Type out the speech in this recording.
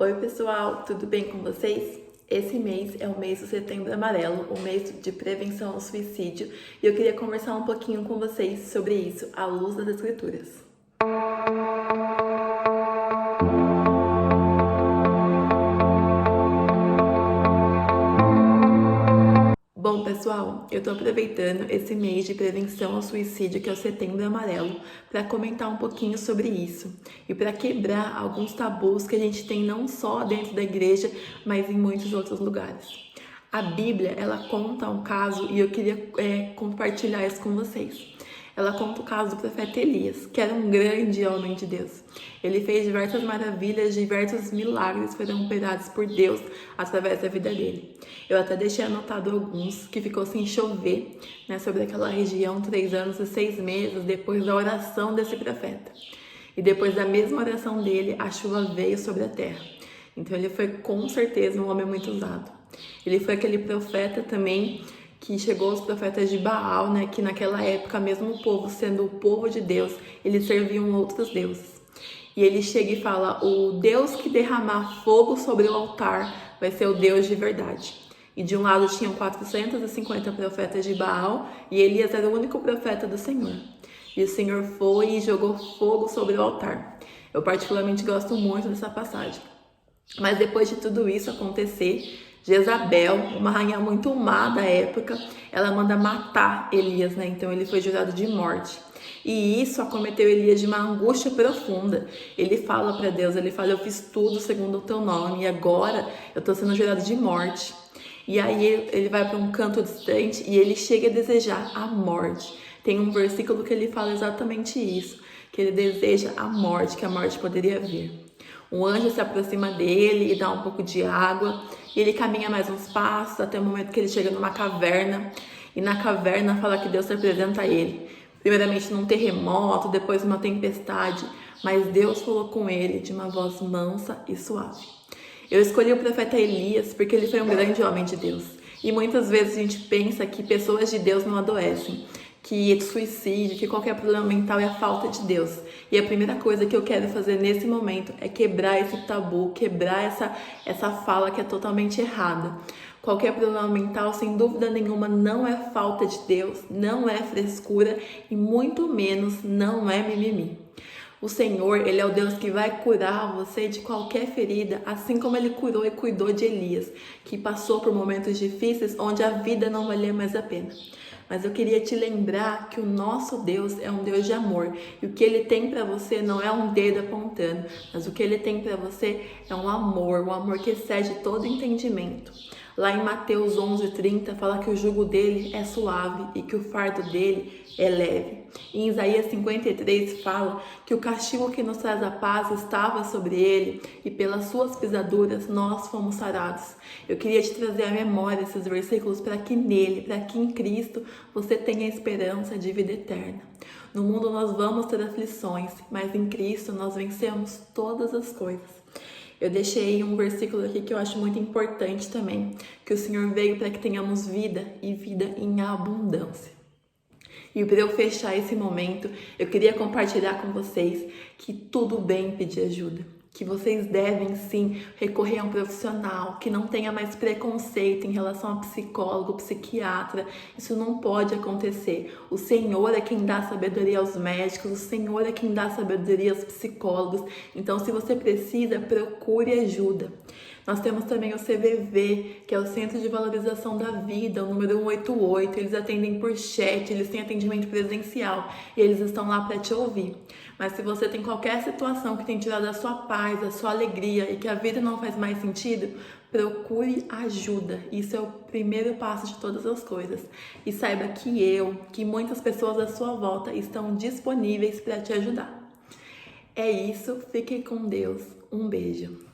Oi pessoal, tudo bem com vocês? Esse mês é o mês do Setembro Amarelo, o mês de prevenção ao suicídio, e eu queria conversar um pouquinho com vocês sobre isso, à luz das Escrituras. Bom, pessoal, eu tô aproveitando esse mês de prevenção ao suicídio, que é o Setembro Amarelo, para comentar um pouquinho sobre isso e para quebrar alguns tabus que a gente tem não só dentro da igreja, mas em muitos outros lugares. A Bíblia, ela conta um caso e eu queria compartilhar isso com vocês. Ela conta o caso do profeta Elias, que era um grande homem de Deus. Ele fez diversas maravilhas, diversos milagres foram operados por Deus através da vida dele. Eu até deixei anotado alguns, que ficou sem chover, sobre aquela região 3 anos e 6 meses depois da oração desse profeta. E depois da mesma oração dele, a chuva veio sobre a terra. Então ele foi com certeza um homem muito usado. Ele foi aquele profeta também que chegou aos profetas de Baal, que naquela época, mesmo o povo sendo o povo de Deus, eles serviam outros deuses. E ele chega e fala: o Deus que derramar fogo sobre o altar vai ser o Deus de verdade. E de um lado tinham 450 profetas de Baal e Elias era o único profeta do Senhor. E o Senhor foi e jogou fogo sobre o altar. Eu particularmente gosto muito dessa passagem. Mas depois de tudo isso acontecer, Jezabel, uma rainha muito má da época, ela manda matar Elias, Então ele foi jurado de morte. E isso acometeu Elias de uma angústia profunda. Ele fala para Deus, ele fala: eu fiz tudo segundo o teu nome e agora eu estou sendo jurado de morte. E aí ele vai para um canto distante e ele chega a desejar a morte. Tem um versículo que ele fala exatamente isso, que ele deseja a morte, que a morte poderia vir. Um anjo se aproxima dele e dá um pouco de água. E ele caminha mais uns passos até o momento que ele chega numa caverna. E na caverna fala que Deus se apresenta a ele. Primeiramente num terremoto, depois numa tempestade. Mas Deus falou com ele de uma voz mansa e suave. Eu escolhi o profeta Elias porque ele foi um grande homem de Deus. E muitas vezes a gente pensa que pessoas de Deus não adoecem, que suicídio, que qualquer problema mental é a falta de Deus. E a primeira coisa que eu quero fazer nesse momento é quebrar esse tabu, quebrar essa fala que é totalmente errada. Qualquer problema mental, sem dúvida nenhuma, não é falta de Deus, não é frescura e muito menos não é mimimi. O Senhor, Ele é o Deus que vai curar você de qualquer ferida, assim como Ele curou e cuidou de Elias, que passou por momentos difíceis onde a vida não valia mais a pena. Mas eu queria te lembrar que o nosso Deus é um Deus de amor. E o que Ele tem para você não é um dedo apontando, mas o que Ele tem para você é um amor que excede todo entendimento. Lá em Mateus 11:30 fala que o jugo dele é suave e que o fardo dele é leve. Em Isaías 53 fala que o castigo que nos traz a paz estava sobre ele e pelas suas pisaduras nós fomos sarados. Eu queria te trazer à memória esses versículos para que nele, para que em Cristo, você tenha a esperança de vida eterna. No mundo nós vamos ter aflições, mas em Cristo nós vencemos todas as coisas. Eu deixei um versículo aqui que eu acho muito importante também, que o Senhor veio para que tenhamos vida e vida em abundância. E para eu fechar esse momento, eu queria compartilhar com vocês que tudo bem pedir ajuda, que vocês devem sim recorrer a um profissional, que não tenha mais preconceito em relação a psicólogo, psiquiatra. Isso não pode acontecer. O Senhor é quem dá sabedoria aos médicos, o Senhor é quem dá sabedoria aos psicólogos. Então, se você precisa, procure ajuda. Nós temos também o CVV, que é o Centro de Valorização da Vida, o número 188. Eles atendem por chat, eles têm atendimento presencial e eles estão lá para te ouvir. Mas se você tem qualquer situação que tem tirado a sua paz, a sua alegria e que a vida não faz mais sentido, procure ajuda. Isso é o primeiro passo de todas as coisas. E saiba que muitas pessoas à sua volta estão disponíveis para te ajudar. É isso, fique com Deus. Um beijo.